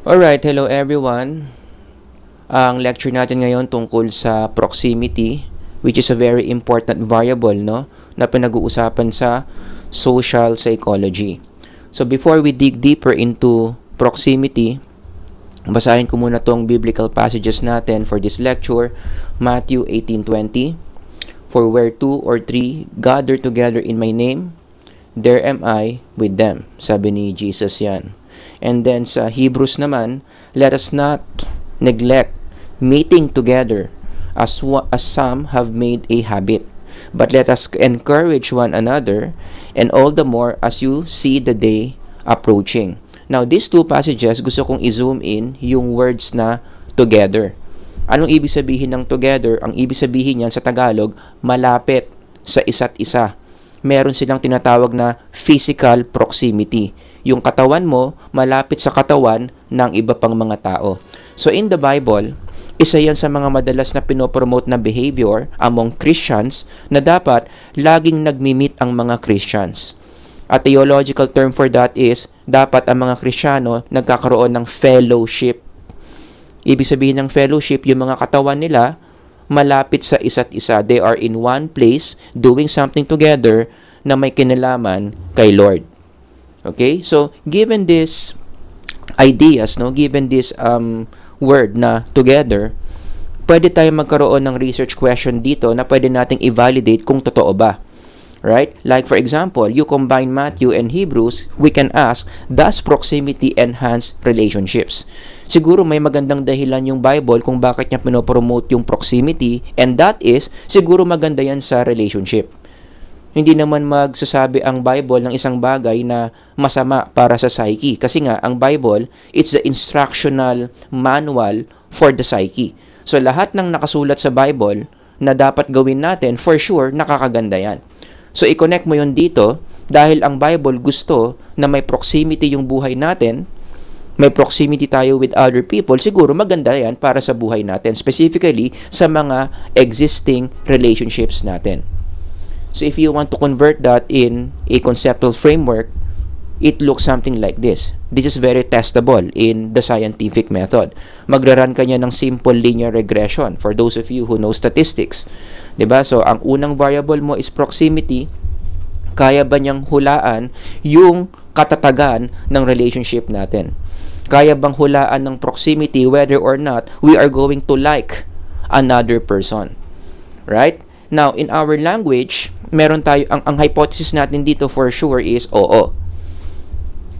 Alright, hello everyone. Ang lecture natin ngayon tungkol sa proximity, which is a very important variable, no, na pinag-uusapan sa social psychology. So before we dig deeper into proximity, basahin ko muna tong biblical passages natin for this lecture. Matthew 18:20. For where two or three gather together in my name, there am I with them. Sabi ni Jesus yan. And then sa Hebrews naman, let us not neglect meeting together as some have made a habit, but let us encourage one another, and all the more as you see the day approaching. Now, these two passages, gusto kong i-zoom in yung words na together. Anong ibig sabihin ng together? Ang ibig sabihin yan sa Tagalog, malapit sa isa't isa. Meron silang tinatawag na physical proximity. Yung katawan mo, malapit sa katawan ng iba pang mga tao. So in the Bible, isa yan sa mga madalas na pinopromote na behavior among Christians na dapat laging nagmi-meet ang mga Christians. A theological term for that is, dapat ang mga Kristiyano nagkakaroon ng fellowship. Ibig sabihin ng fellowship, yung mga katawan nila, malapit sa isa't isa. They are in one place, doing something together na may kinalaman kay Lord. Okay? So, given this ideas, no, given this word na together, pwede tayong magkaroon ng research question dito na pwede nating i-validate kung totoo ba. Right? Like for example, you combine Matthew and Hebrews, we can ask, does proximity enhance relationships? Siguro may magandang dahilan yung Bible kung bakit niya pinopromote yung proximity, and that is, siguro maganda yan sa relationship. Hindi naman magsasabi ang Bible ng isang bagay na masama para sa psyche. Kasi nga, ang Bible, it's the instructional manual for the psyche. So, lahat ng nakasulat sa Bible na dapat gawin natin, for sure, nakakaganda yan. So, i-connect mo yun dito dahil ang Bible gusto na may proximity yung buhay natin, may proximity tayo with other people, siguro maganda yan para sa buhay natin, specifically sa mga existing relationships natin. So, if you want to convert that in a conceptual framework, it looks something like this. This is very testable in the scientific method. Magra-run ka niya ng simple linear regression for those of you who know statistics. Diba? So, ang unang variable mo is proximity. Kaya ba niyang hulaan yung katatagan ng relationship natin? Kaya bang hulaan ng proximity whether or not we are going to like another person? Right? Now, in our language, meron tayo, ang hypothesis natin dito for sure is oo.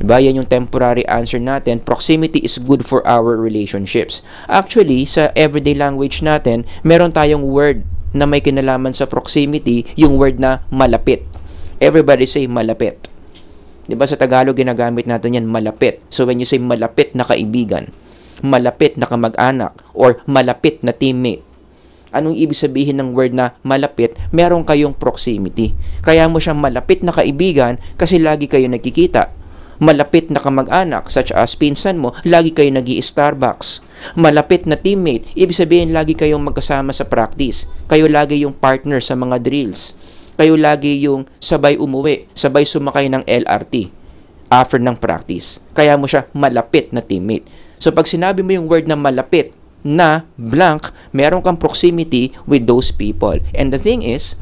Diba? Yan yung temporary answer natin. Proximity is good for our relationships. Actually, sa everyday language natin, meron tayong word na may kinalaman sa proximity, yung word na malapit. Everybody say malapit. Diba sa Tagalog ginagamit natin yan, malapit. So when you say malapit na kaibigan, malapit na kamag-anak, or malapit na teammate, anong ibig sabihin ng word na malapit? Meron kayong proximity. Kaya mo siyang malapit na kaibigan kasi lagi kayo nagkikita. Malapit na kamag-anak, such as pinsan mo, lagi kayo nag-i-Starbucks. Malapit na teammate, ibig sabihin lagi kayong magkasama sa practice. Kayo lagi yung partner sa mga drills. Kayo lagi yung sabay umuwi, sabay sumakay ng LRT after ng practice. Kaya mo siya malapit na teammate. So pag sinabi mo yung word na malapit na blank, meron kang proximity with those people. And the thing is,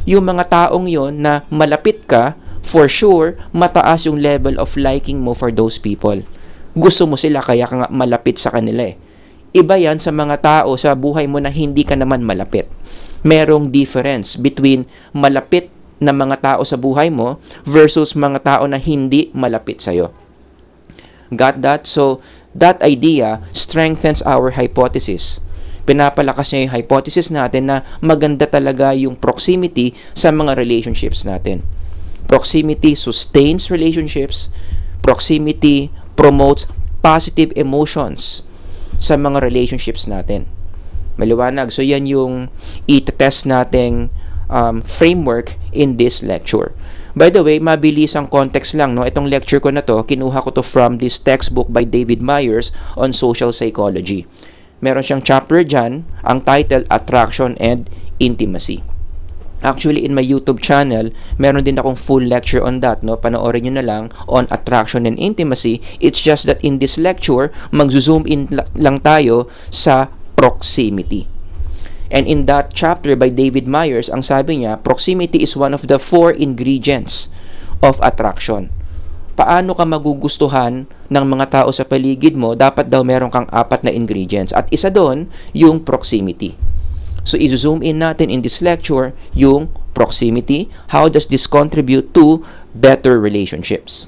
yung mga taong yon na malapit ka, for sure, mataas yung level of liking mo for those people. Gusto mo sila, kaya ka nga malapit sa kanila eh. Iba yan sa mga tao sa buhay mo na hindi ka naman malapit. Merong difference between malapit na mga tao sa buhay mo versus mga tao na hindi malapit sa'yo. Got that? So, that idea strengthens our hypothesis. Pinapalakas niya yung hypothesis natin na maganda talaga yung proximity sa mga relationships natin. Proximity sustains relationships. Proximity promotes positive emotions sa mga relationships natin. Maliwanag. So, yan yung i-test nating framework in this lecture. By the way, mabilis ang context lang, no? Itong lecture ko na to, kinuha ko to from this textbook by David Myers on social psychology. Meron siyang chapter dyan, ang title, Attraction and Intimacy. Actually, in my YouTube channel, meron din akong full lecture on that, no? Panoorin nyo na lang on attraction and intimacy. It's just that in this lecture, mag-zoom in lang tayo sa proximity. And in that chapter by David Myers, ang sabi niya, proximity is one of the 4 ingredients of attraction. Paano ka magugustuhan ng mga tao sa paligid mo? Dapat daw meron kang 4 na ingredients. At isa doon, yung proximity. So, i-zoom in natin in this lecture yung proximity. How does this contribute to better relationships?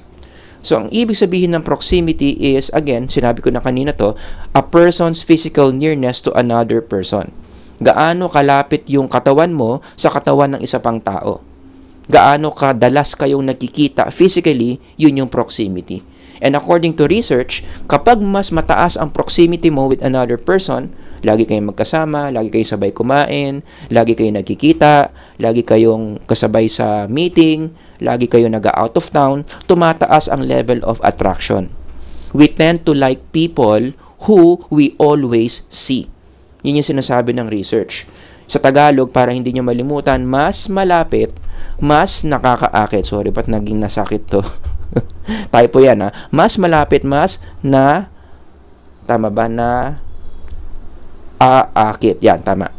So, ang ibig sabihin ng proximity is, again, sinabi ko na kanina to, a person's physical nearness to another person. Gaano kalapit yung katawan mo sa katawan ng isa pang tao. Gaano kadalas kayong nagkikita physically, yun yung proximity. And according to research, kapag mas mataas ang proximity mo with another person, lagi kayong magkasama, lagi kayong sabay kumain, lagi kayong nagkikita, lagi kayong kasabay sa meeting, lagi kayong nag-out of town, tumataas ang level of attraction. We tend to like people who we always see. Yun yung sinasabi ng research. Sa Tagalog, para hindi nyo malimutan, mas malapit, mas nakakaakit. Sorry, ba't naging nasakit to? Typo yan, ha? Mas malapit, mas na, tama ba, na aakit. Yan, tama.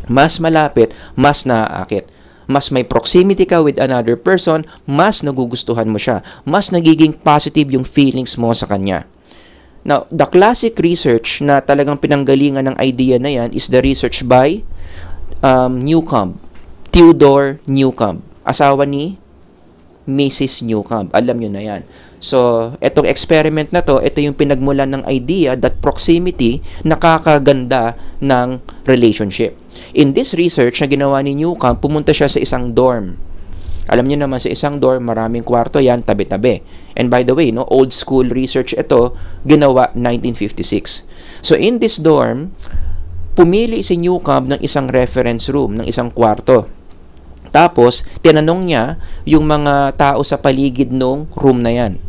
Mas malapit, mas naaakit. Mas may proximity ka with another person, mas nagugustuhan mo siya. Mas nagiging positive yung feelings mo sa kanya. Now, the classic research na talagang pinanggalingan ng idea na yan is the research by Newcomb. Theodore Newcomb. Asawa ni Mrs. Newcomb. Alam nyo na yan. So, etong experiment na to, ito yung pinagmulan ng idea that proximity nakakaganda ng relationship. In this research na ginawa ni Newcomb, pumunta siya sa isang dorm. Alam niyo naman, sa isang dorm, maraming kwarto yan, tabi-tabi. And by the way, no, old school research ito, ginawa 1956. So, in this dorm, pumili si Newcomb ng isang reference room, ng isang kwarto. Tapos, tinanong niya yung mga tao sa paligid ng room na yan.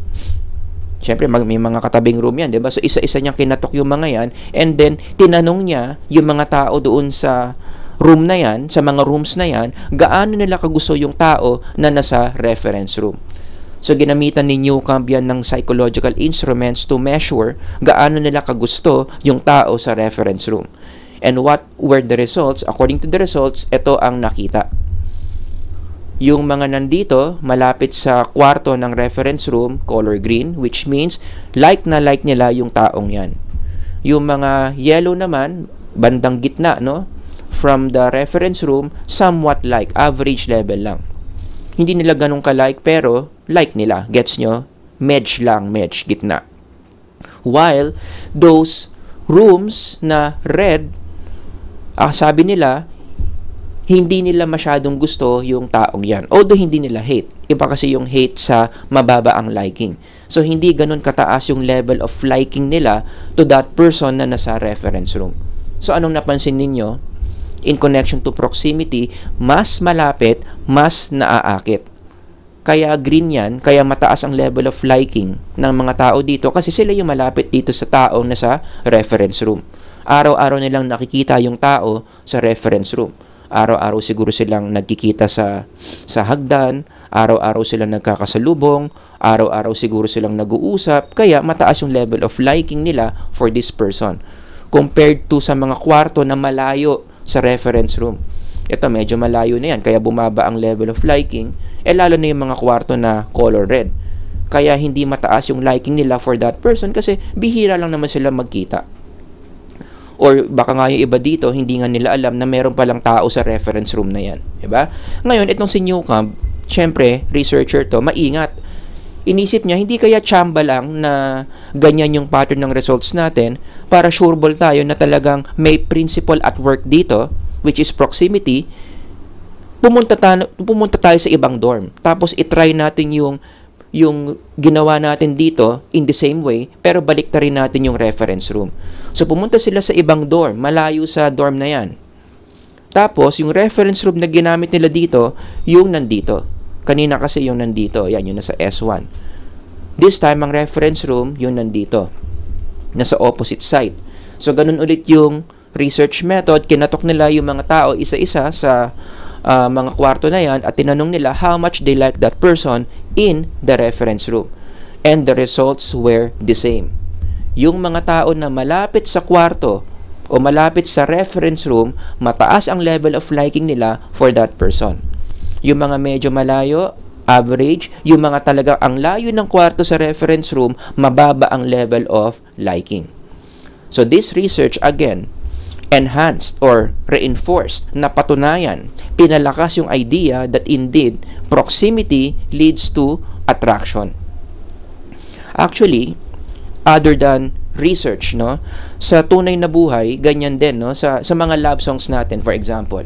Siyempre, may mga katabing room yan, di ba? So, isa-isa niyang kinatok yung mga yan. And then, tinanong niya yung mga tao doon sa room na yan, sa mga rooms na yan, gaano nila kagusto yung tao na nasa reference room. So, ginamitan ni Newcomb yan ng psychological instruments to measure gaano nila kagusto yung tao sa reference room. And what were the results? According to the results, ito ang nakita. Yung mga nandito, malapit sa kwarto ng reference room, color green, which means like na like nila yung taong yan. Yung mga yellow naman, bandang gitna, no? From the reference room, somewhat like, average level lang. Hindi nila ganun ka-like, pero like nila. Gets nyo? Medj lang, medj, gitna. While those rooms na red, sabi nila, hindi nila masyadong gusto yung taong yan. Although hindi nila hate. Iba kasi yung hate sa mababa ang liking. So, hindi ganun kataas yung level of liking nila to that person na nasa reference room. So, anong napansin ninyo? In connection to proximity, mas malapit, mas naaakit. Kaya green yan, kaya mataas ang level of liking ng mga tao dito kasi sila yung malapit dito sa taong nasa reference room. Araw-araw nilang nakikita yung tao sa reference room. Araw-araw siguro silang nagkikita sa hagdan, araw-araw silang nagkakasalubong, araw-araw siguro silang nag-uusap, kaya mataas yung level of liking nila for this person. Compared to sa mga kwarto na malayo sa reference room. Ito medyo malayo na yan, kaya bumaba ang level of liking, lalo na yung mga kwarto na color red. Kaya hindi mataas yung liking nila for that person kasi bihira lang naman sila magkita. Or baka nga yung iba dito, hindi nga nila alam na meron palang tao sa reference room na yan. Diba? Ngayon, itong si Newcomb, syempre, researcher to, maingat. Inisip niya, hindi kaya tsamba lang na ganyan yung pattern ng results natin para sureball tayo na talagang may principle at work dito, which is proximity, pumunta tayo sa ibang dorm. Tapos, itry natin yung ginawa natin dito in the same way, pero balik na rin natin yung reference room. So, pumunta sila sa ibang dorm, malayo sa dorm na yan. Tapos, yung reference room na ginamit nila dito, yung nandito. Kanina kasi yung nandito, yan, yung nasa S1. This time, ang reference room, yung nandito. Nasa opposite side. So, ganun ulit yung research method. Kinatok nila yung mga tao isa-isa sa mga kwarto na yan at tinanong nila how much they like that person in the reference room. And the results were the same. Yung mga tao na malapit sa kwarto o malapit sa reference room, mataas ang level of liking nila for that person. Yung mga medyo malayo, average. Yung mga talaga ang layo ng kwarto sa reference room, mababa ang level of liking. So this research again enhanced or reinforced, napatunayan, pinalakas yung idea that indeed proximity leads to attraction. Actually, other than research, no, sa tunay na buhay, ganyan din, no, sa mga love songs natin, for example.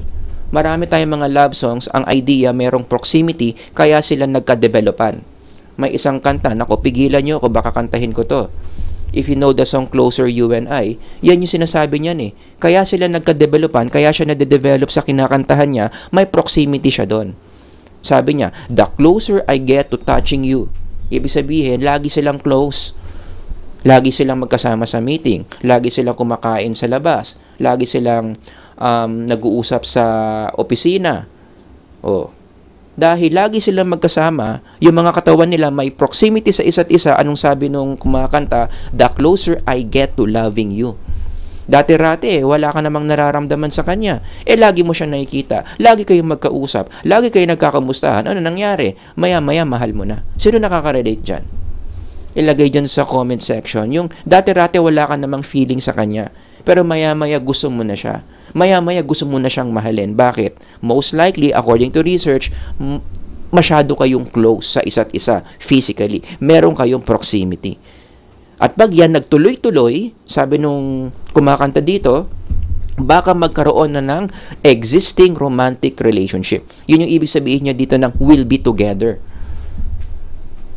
Marami tayong mga love songs, ang idea merong proximity, kaya sila nagka-developan. May isang kanta, nako, pigilan nyo ako, baka kantahin ko to. If you know the song Closer You and I, yan yung sinasabi niyan eh. Kaya sila nagka-developan, kaya siya nade-develop sa kinakantahan niya, may proximity siya doon. Sabi niya, the closer I get to touching you. Ibig sabihin, lagi silang close. Lagi silang magkasama sa meeting. Lagi silang kumakain sa labas. Lagi silang nag-uusap sa opisina. Dahil lagi silang magkasama, yung mga katawan nila may proximity sa isa't isa. Anong sabi nung kumakanta? The closer I get to loving you. Dati-rati wala ka namang nararamdaman sa kanya. Lagi mo siya nakikita. Lagi kayong magkausap. Lagi kayong nagkakamustahan. Ano nangyari? Maya-maya mahal mo na. Sino nakaka-relate dyan? Ilagay dyan sa comment section. Yung dati-rati wala ka namang feeling sa kanya. Pero maya-maya gusto mo na siya. Maya-maya gusto mo na siyang mahalin. Bakit? Most likely, according to research, masyado kayong close sa isa't isa physically. Meron kayong proximity. At pag yan nagtuloy-tuloy, sabi nung kumakanta dito, baka magkaroon na ng existing romantic relationship. Yun yung ibig sabihin niya dito ng will be together.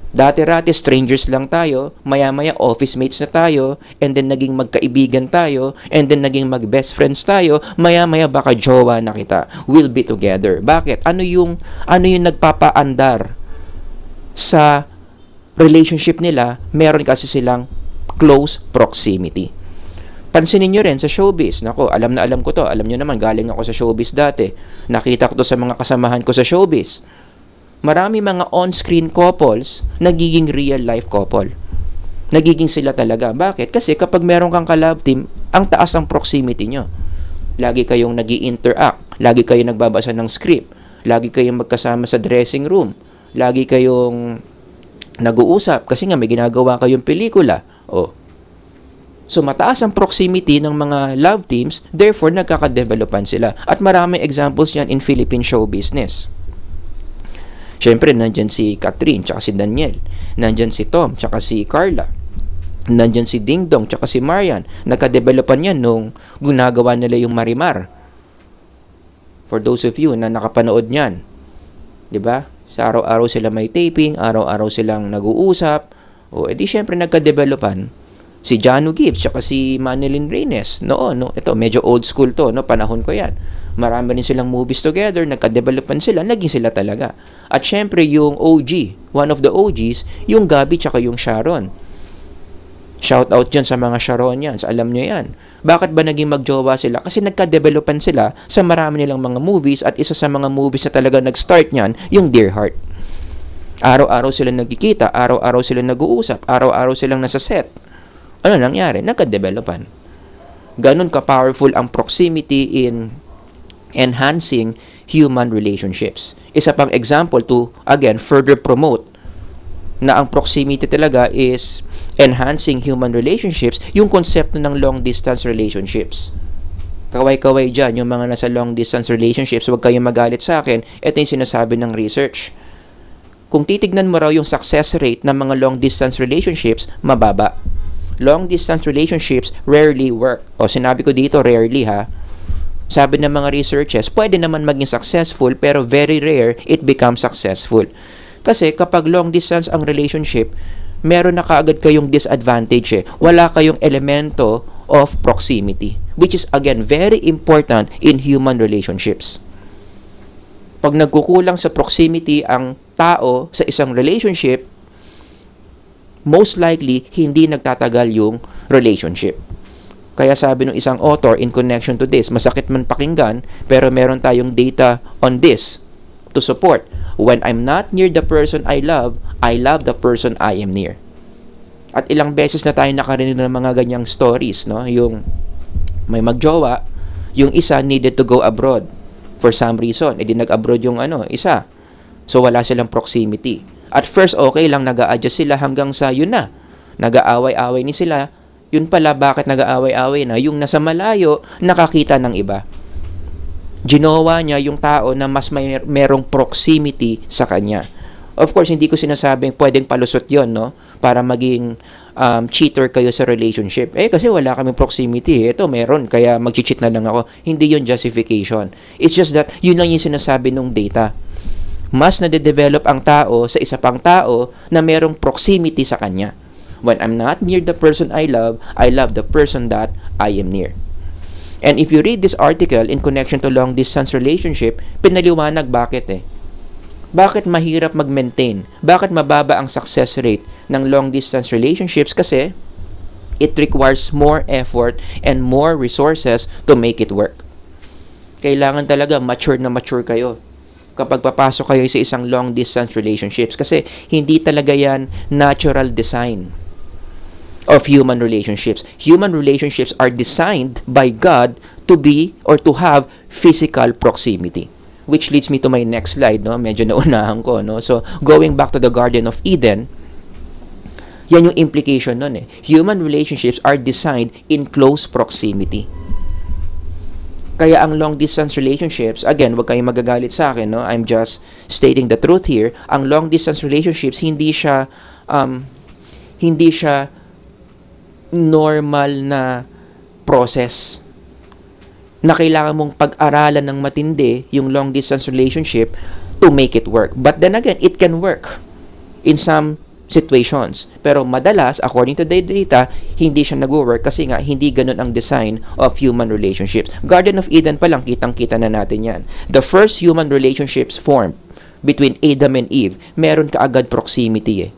Dati-rati strangers lang tayo, maya-maya office mates na tayo, and then naging magkaibigan tayo, and then naging mag-best friends tayo, maya-maya baka jowa na kita. We'll be together. Bakit? Ano yung nagpapaandar sa relationship nila? Meron kasi silang close proximity. Pansinin nyo rin sa showbiz. Nako, alam na alam ko to. Alam nyo naman, galing ako sa showbiz dati. Nakita ko to sa mga kasamahan ko sa showbiz. Marami mga on-screen couples, nagiging real-life couple. Nagiging sila talaga. Bakit? Kasi kapag meron kang ka-love team, ang taas ang proximity nyo. Lagi kayong nag-i-interact. Lagi kayong nagbabasa ng script. Lagi kayong magkasama sa dressing room. Lagi kayong nag-uusap kasi nga may ginagawa kayong pelikula. So, mataas ang proximity ng mga love teams, therefore, nagkakadevelopan sila. At maraming examples yan in Philippine show business. Siyempre, nandyan si Catherine, tsaka si Daniel. Nandyan si Tom, tsaka si Carla. Nandyan si Ding Dong, tsaka si Marian. Nagka-developan yan nung ginagawa nila yung Marimar. For those of you na nakapanood niyan, diba? Sa araw-araw sila may taping, araw-araw silang nag-uusap. Edi syempre nagka-developan si Janu Gibbs, tsaka si Manilyn Reynes. Ito, medyo old school to, panahon ko yan. Marami rin silang movies together, nagka-developan sila, naging sila talaga. At syempre yung OG, one of the OGs, yung Gabby tsaka yung Sharon. Shout out dyan sa mga Sharonians, alam nyo yan. Bakit ba naging magjowa sila? Kasi nagka-developan sila sa marami nilang mga movies at isa sa mga movies na talaga nag-start niyan, yung Dear Heart. Araw-araw silang nagkikita, araw-araw silang nag-uusap, araw-araw silang nasa set. Ano nangyari? Nagka-developan. Ganun ka-powerful ang proximity in enhancing human relationships. Isa pang example to, again, further promote na ang proximity talaga is enhancing human relationships, yung konsepto ng long-distance relationships. Kaway-kaway dyan, yung mga nasa long-distance relationships, huwag kayong magalit sa akin, ito yung sinasabi ng research. Kung titignan mo raw yung success rate ng mga long-distance relationships, mababa. Long-distance relationships rarely work. Sinabi ko dito, rarely ha. Sabi ng mga researchers, pwede naman maging successful pero very rare it becomes successful. Kasi kapag long distance ang relationship, meron na kaagad kayong disadvantage. Wala kayong elemento of proximity, which is again very important in human relationships. Pag nagkukulang sa proximity ang tao sa isang relationship, most likely hindi nagtatagal yung relationship. Kaya sabi ng isang author in connection to this, masakit man pakinggan, pero meron tayong data on this to support. When I'm not near the person I love the person I am near. At ilang beses na tayo nakarinig ng mga ganyang stories, no? Yung may magjowa, yung isa needed to go abroad for some reason. Di nag-abroad yung isa. So wala silang proximity. At first, okay lang, nag-a-adjust sila hanggang sa yun na. Nag-aaway-away ni sila. Yun pala, bakit nag-aaway-away na? Yung nasa malayo, nakakita ng iba. Ginawa niya yung tao na mas merong proximity sa kanya. Of course, hindi ko sinasabing pwedeng palusot yon, no? Para maging cheater kayo sa relationship. Kasi wala kaming proximity. Ito, meron. Kaya mag-cheat na lang ako. Hindi yon justification. It's just that, yun lang yung sinasabi ng data. Mas nade-develop ang tao sa isa pang tao na merong proximity sa kanya. When I'm not near the person I love the person that I am near. And if you read this article in connection to long-distance relationship, pinaliwanag bakit Bakit mahirap mag-maintain? Bakit mababa ang success rate ng long-distance relationships? Kasi it requires more effort and more resources to make it work. Kailangan talaga mature na mature kayo kapag papasok kayo sa isang long-distance relationships kasi hindi talaga yan natural design of human relationships. Human relationships are designed by God to be or to have physical proximity. Which leads me to my next slide, no? Medyo naunahan ko, no? So, going back to the Garden of Eden, yan yung implication nun Human relationships are designed in close proximity. Kaya ang long-distance relationships, again, wag kayong magagalit sa akin, no? I'm just stating the truth here. Ang long-distance relationships, hindi siya normal na process na kailangan mong pag-aralan ng matindi yung long-distance relationship to make it work. But then again, it can work in some situations. Pero madalas, according to the data, hindi siya nag-work kasi nga hindi ganun ang design of human relationships. Garden of Eden pa lang, kitang-kita na natin yan. The first human relationships formed between Adam and Eve, meron kaagad proximity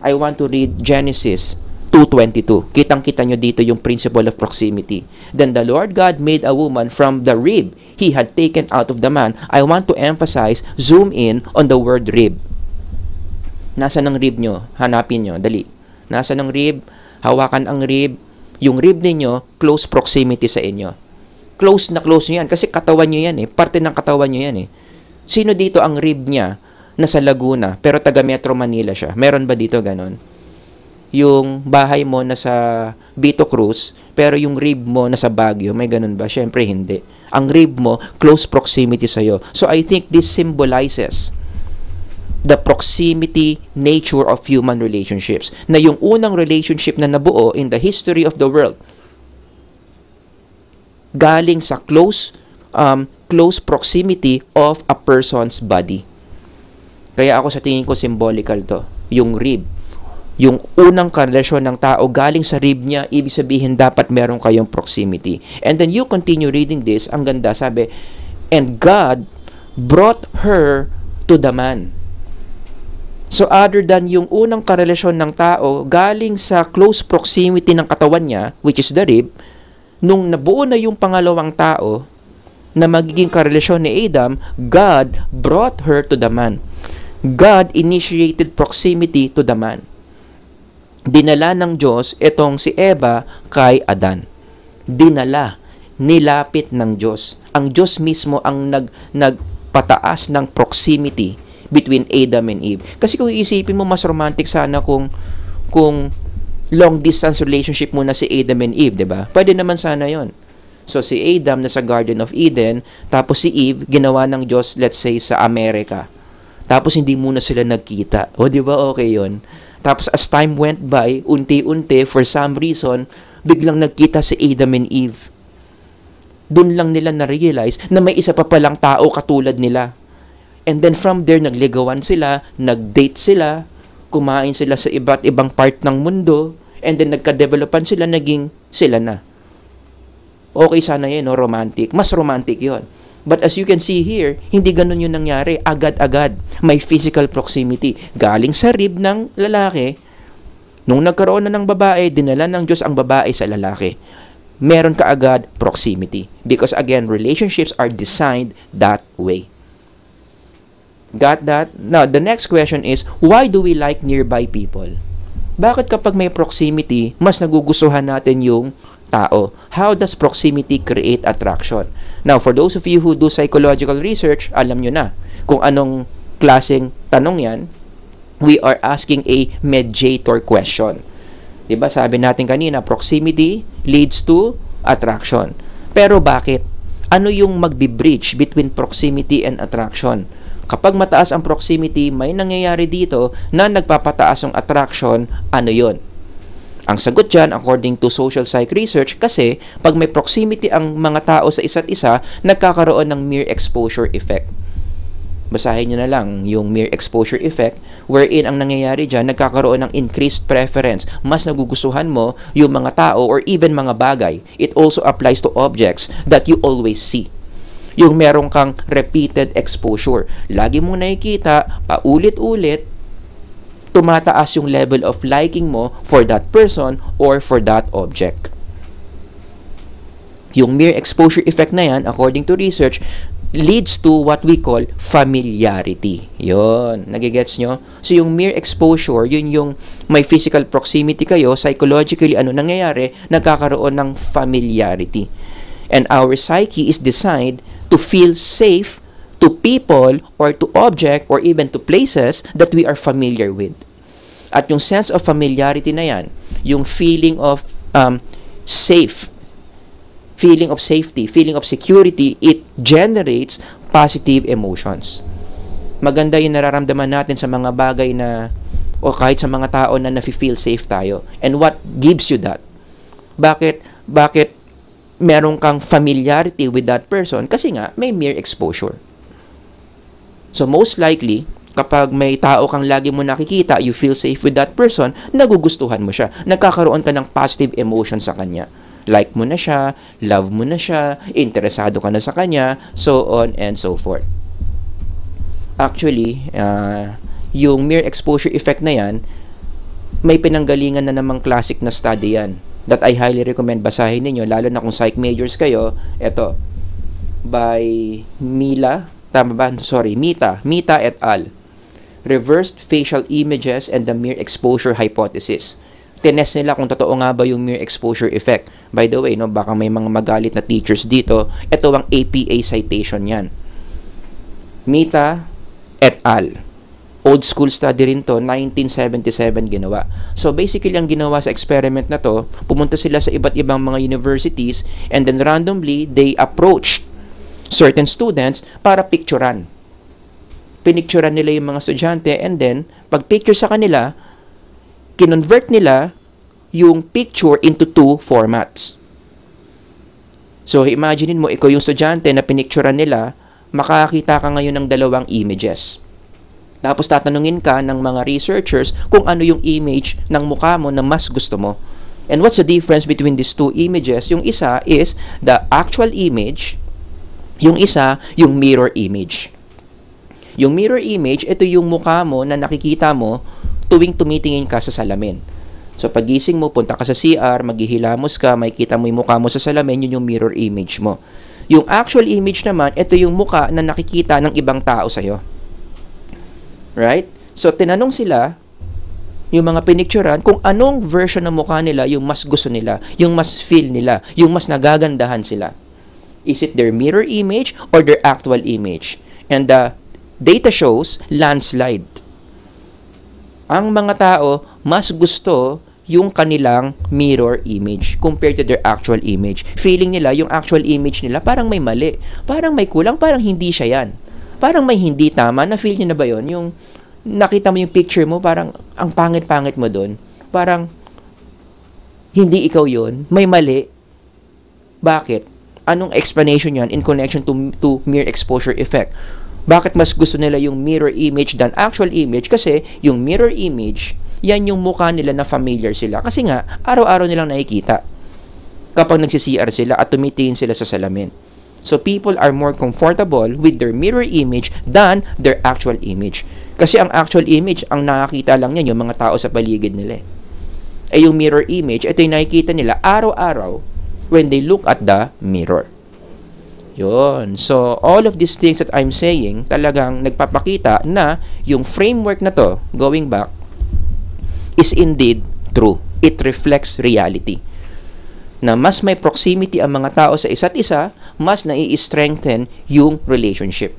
I want to read Genesis 2:22. Kitang-kita nyo dito yung principle of proximity. Then the Lord God made a woman from the rib He had taken out of the man. I want to emphasize, zoom in on the word rib. Nasa ng rib nyo? Hanapin nyo. Dali. Nasa ng rib? Hawakan ang rib. Yung rib ninyo, close proximity sa inyo. Close na close nyo yan. Kasi katawan nyo yan Parte ng katawan nyo yan Sino dito ang rib niya? Nasa Laguna, pero taga Metro Manila siya. Meron ba dito ganon? Yung bahay mo nasa Vito Cruz, pero yung rib mo nasa Baguio, may ganun ba? Syempre hindi. Ang rib mo, close proximity sa'yo. So I think this symbolizes the proximity nature of human relationships. Na yung unang relationship na nabuo in the history of the world, galing sa close proximity of a person's body. Kaya ako sa tingin ko symbolical to. Yung rib. Yung unang karelasyon ng tao galing sa rib niya, ibig sabihin dapat meron kayong proximity. And then you continue reading this, ang ganda, sabi, and God brought her to the man. So other than yung unang karelasyon ng tao galing sa close proximity ng katawan niya, which is the rib, nung nabuo na yung pangalawang tao na magiging karelasyon ni Adam, God brought her to the man. God initiated proximity to the man. Dinala ng Diyos itong si Eva kay Adan. Dinala, nilapit ng Diyos. Ang Diyos mismo ang nagpataas ng proximity between Adam and Eve. Kasi kung iisipin mo, mas romantic sana kung long distance relationship muna si Adam and Eve, 'di ba? Pwede naman sana 'yon. So si Adam nasa Garden of Eden, tapos si Eve ginawa ng Diyos, let's say sa Amerika. Tapos hindi muna sila nagkita. O 'di ba okay 'yon? Tapos as time went by, unti-unti, for some reason, biglang nagkita si Adam and Eve. Doon lang nila na-realize na may isa pa palang tao katulad nila. And then from there, nagligawan sila, nag-date sila, kumain sila sa iba't ibang part ng mundo, and then nagka-developan sila, naging sila na. Okay sana yun, no? Romantic. Mas romantic yon. But as you can see here, hindi ganun yung nangyari. Agad-agad, may physical proximity. Galing sa rib ng lalaki, Nung nagkaroon na ng babae, dinala ng Diyos ang babae sa lalaki. Meron ka agad proximity. Because again, relationships are designed that way. Got that? Now, the next question is, why do we like nearby people? Bakit kapag may proximity, mas nagugustuhan natin yung tao? How does proximity create attraction? Now, for those of you who do psychological research, alam nyo na kung anong klaseng tanong yan. We are asking a mediator question. Diba? Sabi natin kanina, proximity leads to attraction. Pero bakit? Ano yung magbi-bridge between proximity and attraction? Kapag mataas ang proximity, may nangyayari dito na nagpapataas ang attraction, ano yon? Ang sagot dyan, according to social psych research, kasi pag may proximity ang mga tao sa isa't isa, nagkakaroon ng mere exposure effect. Basahin nyo na lang yung mere exposure effect, wherein ang nangyayari dyan, nagkakaroon ng increased preference. Mas nagugustuhan mo yung mga tao or even mga bagay. It also applies to objects that you always see. Yung meron kang repeated exposure. Lagi mong nakikita, paulit-ulit, tumataas yung level of liking mo for that person or for that object. Yung mere exposure effect na yan, according to research, leads to what we call familiarity. Yon, nagigets nyo? So, yung mere exposure, yun yung may physical proximity kayo, psychologically, ano nangyayari? Nagkakaroon ng familiarity. And our psyche is designed to feel safe to people or to object or even to places that we are familiar with. At yung sense of familiarity na yan, yung feeling of safe, feeling of safety, feeling of security, it generates positive emotions. Maganda yung nararamdaman natin sa mga bagay na, o kahit sa mga tao na nafe-feel safe tayo. And what gives you that? Bakit meron kang familiarity with that person? Kasi nga, may mere exposure. So most likely, kapag may tao kang lagi mo nakikita, you feel safe with that person, nagugustuhan mo siya. Nagkakaroon ka ng positive emotion sa kanya. Like mo na siya, love mo na siya, interesado ka na sa kanya, so on and so forth. Actually, yung mere exposure effect na yan, may pinanggalingan na namang classic na study yan that I highly recommend basahin ninyo, lalo na kung psych majors kayo. Ito, by Mita et al. Reversed Facial Images and the Mere Exposure Hypothesis. Tinest nila kung totoo nga ba yung mere exposure effect. By the way, no, baka may mga magalit na teachers dito. Ito ang APA citation yan. Mita et al. Old school study rin to, 1977 ginawa. So basically, ang ginawa sa experiment na to, pumunta sila sa iba't ibang mga universities and then randomly, they approach certain students para picturean. Pinicturean nila yung mga estudyante and then, pag picture sa kanila, kinonvert nila yung picture into two formats. So, imaginein mo, ikaw yung estudyante na pinicturean nila, makakita ka ngayon ng dalawang images. Tapos, tatanungin ka ng mga researchers kung ano yung image ng mukha mo na mas gusto mo. And what's the difference between these two images? Yung isa is the actual image, yung isa, yung mirror image. Yung mirror image, ito yung mukha mo na nakikita mo tuwing tumitingin ka sa salamin. So, pagising mo, punta ka sa CR, maghihilamos ka, makikita mo yung mukha mo sa salamin, yun yung mirror image mo. Yung actual image naman, ito yung mukha na nakikita ng ibang tao sa'yo. Right? So, tinanong sila, yung mga pinicturean, kung anong version ng mukha nila yung mas gusto nila, yung mas feel nila, yung mas nagagandahan sila. Is it their mirror image or their actual image? And the data shows landslide. Ang mga tao, mas gusto yung kanilang mirror image compared to their actual image. Feeling nila, yung actual image nila, parang may mali. Parang may kulang, parang hindi siya yan. Parang may hindi tama. Na-feel nyo na ba yun? Yung nakita mo yung picture mo, parang ang pangit-pangit mo dun. Parang hindi ikaw yun. May mali. Bakit? Anong explanation yan in connection to mere exposure effect? Bakit mas gusto nila yung mirror image than actual image? Kasi yung mirror image, yan yung mukha nila na familiar sila. Kasi nga, araw-araw nilang nakikita kapag nagsi-CR sila at tumitingin sila sa salamin. So, people are more comfortable with their mirror image than their actual image. Kasi ang actual image, ang nakakita lang yan yung mga tao sa paligid nila. Eh yung mirror image, ito yung nakikita nila araw-araw when they look at the mirror. Yun. So, all of these things that I'm saying, talagang nagpapakita na yung framework na to, going back, is indeed true. It reflects reality. Na mas may proximity ang mga tao sa isa't isa, mas nai-strengthen yung relationship.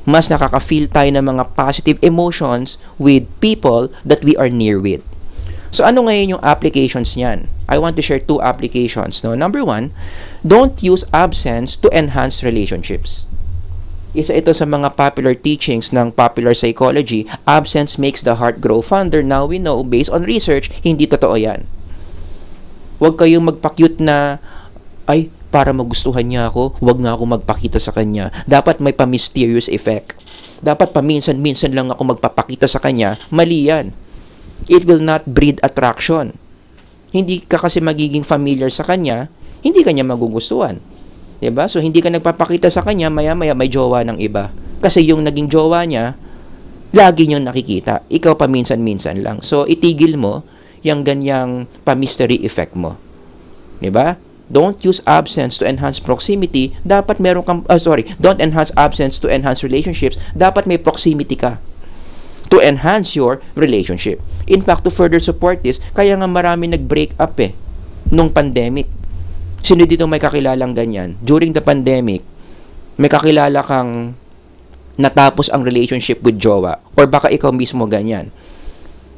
Mas nakaka-feel tayo ng mga positive emotions with people that we are near with. So, ano ngayon yung applications niyan? I want to share 2 applications. No? Number 1, don't use absence to enhance relationships. Isa ito sa mga popular teachings ng popular psychology, absence makes the heart grow fonder. Now we know, based on research, hindi totoo yan. Huwag kayong magpa-cute na, ay, para magustuhan niya ako, huwag nga ako magpakita sa kanya. Dapat may pa-mysterious effect. Dapat paminsan-minsan lang ako magpapakita sa kanya. Mali yan. It will not breed attraction. Hindi ka kasi magiging familiar sa kanya, hindi kanya magugustuhan. Diba? So, hindi ka nagpapakita sa kanya, maya-maya may jowa ng iba. Kasi yung naging jowa niya, lagi niyong nakikita. Ikaw paminsan-minsan lang. So, itigil mo yung ganyang pa-mystery effect mo. Diba? Don't use absence to enhance proximity. Dapat meron kang, don't enhance absence to enhance relationships. Dapat may proximity ka to enhance your relationship. In fact, to further support this, kaya nga marami nag-break up nung pandemic. Sino dito may kakilalang ganyan? During the pandemic, may kakilala kang natapos ang relationship with jowa, or baka ikaw mismo ganyan.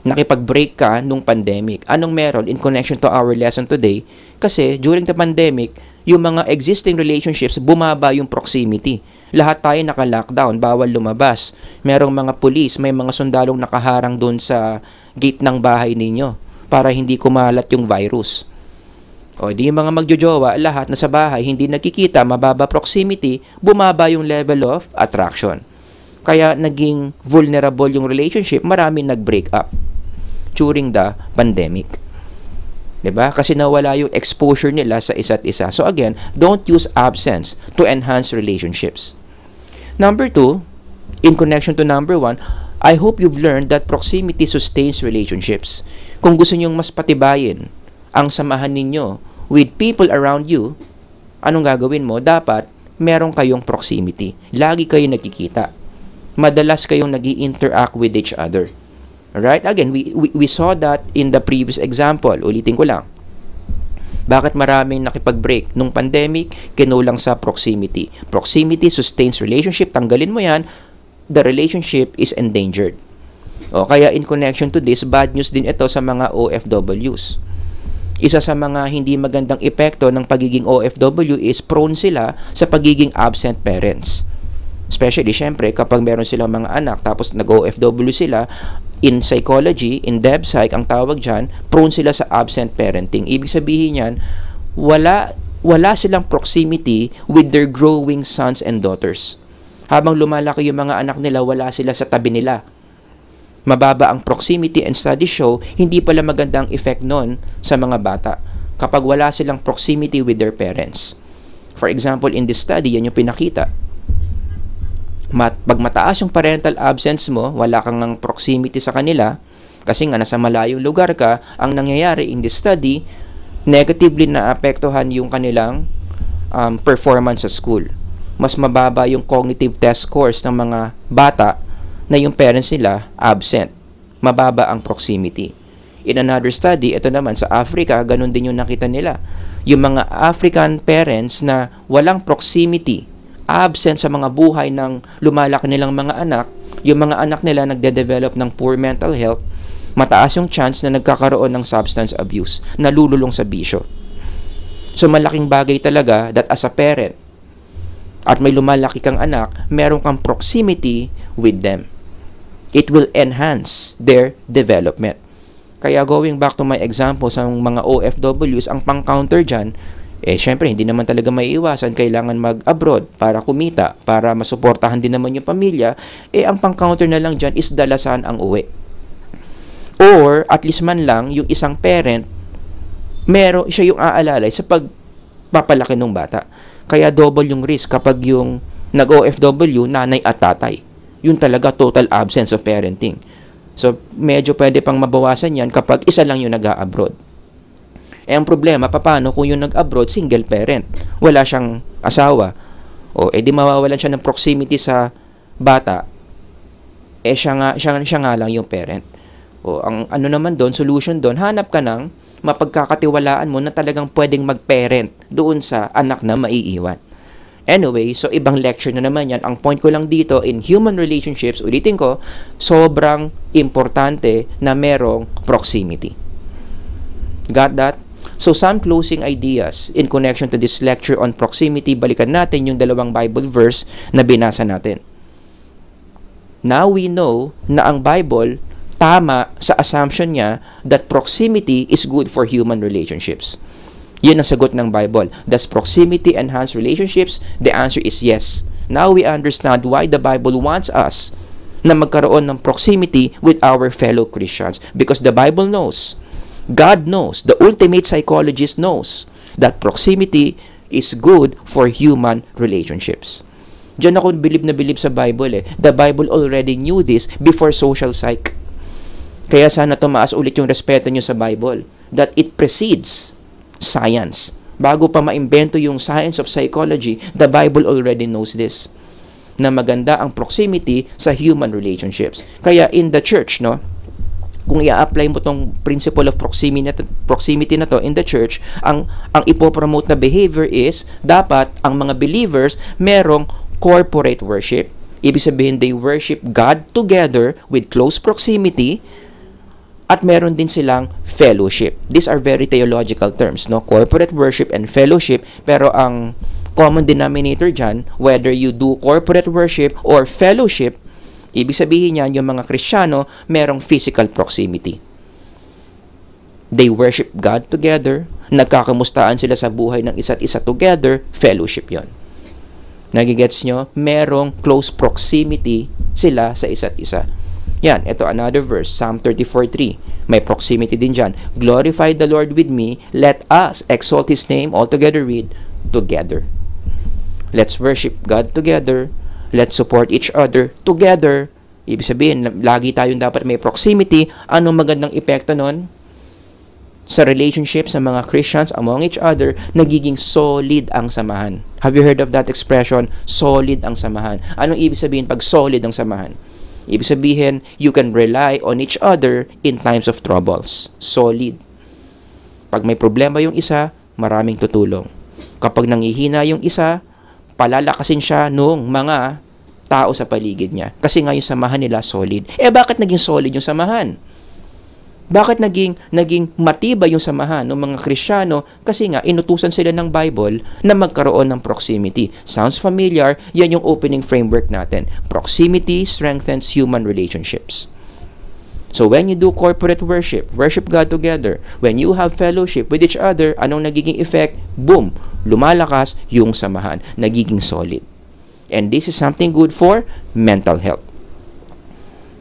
Nakipag-break ka nung pandemic. Anong meron in connection to our lesson today? Kasi during the pandemic, yung mga existing relationships, bumaba yung proximity. Lahat tayo naka-lockdown, bawal lumabas. Merong mga pulis, may mga sundalong nakaharang doon sa gate ng bahay ninyo para hindi kumalat yung virus. O di yung mga magjojowa, lahat na sa bahay, hindi nakikita, mababa proximity, bumaba yung level of attraction. Kaya naging vulnerable yung relationship, marami nag-break up during the pandemic. Diba? Kasi nawala yung exposure nila sa isa't isa. So again, don't use absence to enhance relationships. Number 2, in connection to number 1, I hope you've learned that proximity sustains relationships. Kung gusto nyong mas patibayin ang samahan ninyo with people around you, anong gagawin mo? Dapat meron kayong proximity. Lagi kayong nagkikita. Madalas kayong nag-i-interact with each other. Alright? Again, we saw that in the previous example. Ulitin ko lang. Bakit maraming nakipag-break? Nung pandemic, kinulang sa proximity. Proximity sustains relationship. Tanggalin mo yan, the relationship is endangered. O, kaya in connection to this, bad news din ito sa mga OFWs. Isa sa mga hindi magandang epekto ng pagiging OFW is prone sila sa pagiging absent parents. Especially, syempre, kapag meron silang mga anak, tapos nag-OFW sila, in psychology, in DebPsych, ang tawag dyan, prone sila sa absent parenting. Ibig sabihin yan, wala silang proximity with their growing sons and daughters. Habang lumalaki yung mga anak nila, wala sila sa tabi nila. Mababa ang proximity, and studies show, hindi pala magandang effect nun sa mga bata kapag wala silang proximity with their parents. For example, in this study, yan yung pinakita. Pag mataas yung parental absence mo, wala kang ng proximity sa kanila, kasi nga nasa malayong lugar ka, ang nangyayari in this study, negatively naapektuhan yung kanilang performance sa school. Mas mababa yung cognitive test scores ng mga bata na yung parents nila absent. Mababa ang proximity. In another study, ito naman sa Africa, ganun din yung nakita nila. Yung mga African parents na walang proximity, absent sa mga buhay ng lumalaki nilang mga anak, yung mga anak nila nagde-develop ng poor mental health, mataas yung chance na nagkakaroon ng substance abuse, nalululong sa bisyo. So malaking bagay talaga that as a parent, at may lumalaki kang anak, meron kang proximity with them. It will enhance their development. Kaya going back to my example sa mga OFWs, ang pang-counter dyan, syempre, hindi naman talaga maiiwasan, kailangan mag-abroad para kumita, para masuportahan din naman yung pamilya, ang pang-counter na lang dyan is dalasan ang uwi. Or, at least man lang, yung isang parent, siya yung aalalay sa pagpapalaki ng bata. Kaya double yung risk kapag yung nag-OFW, nanay at tatay. Yun talaga total absence of parenting. So, medyo pwede pang mabawasan yan kapag isa lang yung nag-a-abroad. Eh, ang problema, paano kung yung nag-abroad, single parent, wala siyang asawa, o edi mawawalan siya ng proximity sa bata, eh siya nga lang yung parent. O ang ano naman doon, solution doon, hanap ka ng mapagkakatiwalaan mo na talagang pwedeng mag-parent doon sa anak na maiiwan. Anyway, so ibang lecture na naman yan. Ang point ko lang dito, in human relationships, ulitin ko, sobrang importante na merong proximity. Got that? So some closing ideas in connection to this lecture on proximity, balikan natin yung dalawang Bible verse na binasa natin. Now we know na ang Bible tama sa assumption niya that proximity is good for human relationships. Yun ang sagot ng Bible. Does proximity enhance relationships? The answer is yes. Now we understand why the Bible wants us na magkaroon ng proximity with our fellow Christians. Because the Bible knows, God knows, the ultimate psychologist knows that proximity is good for human relationships. Diyan ako bilib na bilib sa Bible eh. The Bible already knew this before social psych. Kaya sana tumaas ulit yung respeto nyo sa Bible. That it precedes science. Bago pa maimbento yung science of psychology, the Bible already knows this. Na maganda ang proximity sa human relationships. Kaya in the church, no, kung i-apply mo tong principle of proximity na to in the church, ang ipopromote na behavior is, dapat ang mga believers merong corporate worship. Ibig sabihin, they worship God together with close proximity, at meron din silang fellowship. These are very theological terms, no? Corporate worship and fellowship, pero ang common denominator dyan, whether you do corporate worship or fellowship, ibig sabihin yan, yung mga Kristiyano, merong physical proximity. They worship God together, nagkakamustaan sila sa buhay ng isa't isa together, fellowship yon. Nagigets nyo? Merong close proximity sila sa isa't isa. Yan, ito another verse, Psalm 34:3. May proximity din dyan. Glorify the Lord with me, let us exalt His name, all together read, together. Let's worship God together, let's support each other together. Ibig sabihin, lagi tayong dapat may proximity. Anong magandang epekto nun? Sa relationship sa mga Christians among each other, nagiging solid ang samahan. Have you heard of that expression? Solid ang samahan. Anong ibig sabihin pag solid ang samahan? Ibig sabihin, you can rely on each other in times of troubles. Solid. Pag may problema yung isa, maraming tutulong. Kapag nangihina yung isa, palalakasin siya nung mga tao sa paligid niya. Kasi nga yung samahan nila solid. Eh bakit naging solid yung samahan? Bakit naging matibay yung samahan ng mga Kristiyano? Kasi nga, inutusan sila ng Bible na magkaroon ng proximity. Sounds familiar? Yan yung opening framework natin. Proximity strengthens human relationships. So when you do corporate worship, worship God together, when you have fellowship with each other, anong nagiging effect? Boom! Lumalakas yung samahan. Nagiging solid. And this is something good for mental health.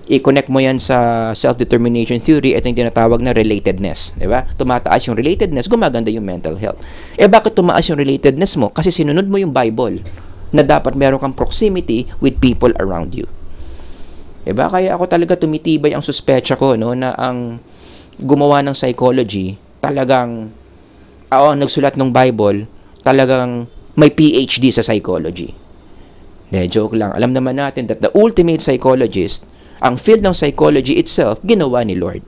I-connect mo yan sa self-determination theory, ito yung tinatawag na relatedness. Diba? Tumataas yung relatedness, gumaganda yung mental health. Eh bakit tumaas yung relatedness mo? Kasi sinunod mo yung Bible na dapat meron kang proximity with people around you. Diba? Kaya ako talaga tumitibay ang suspecha ko, no, na ang gumawa ng psychology, talagang, nagsulat ng Bible, talagang may PhD sa psychology. Joke lang. Alam naman natin that the ultimate psychologist, ang field ng psychology itself, ginawa ni Lord.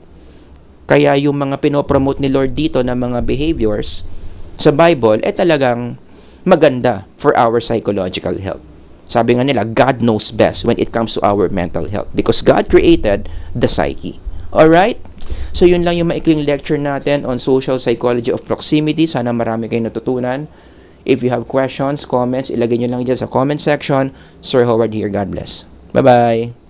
Kaya yung mga pinopromote ni Lord dito na mga behaviors sa Bible, talagang maganda for our psychological health. Sabi nga nila, God knows best when it comes to our mental health because God created the psyche. Alright? So yun lang yung maikling lecture natin on social psychology of proximity. Sana marami kayong natutunan. If you have questions, comments, ilagay nyo lang dyan sa comment section. Sir Howard here. God bless. Bye-bye.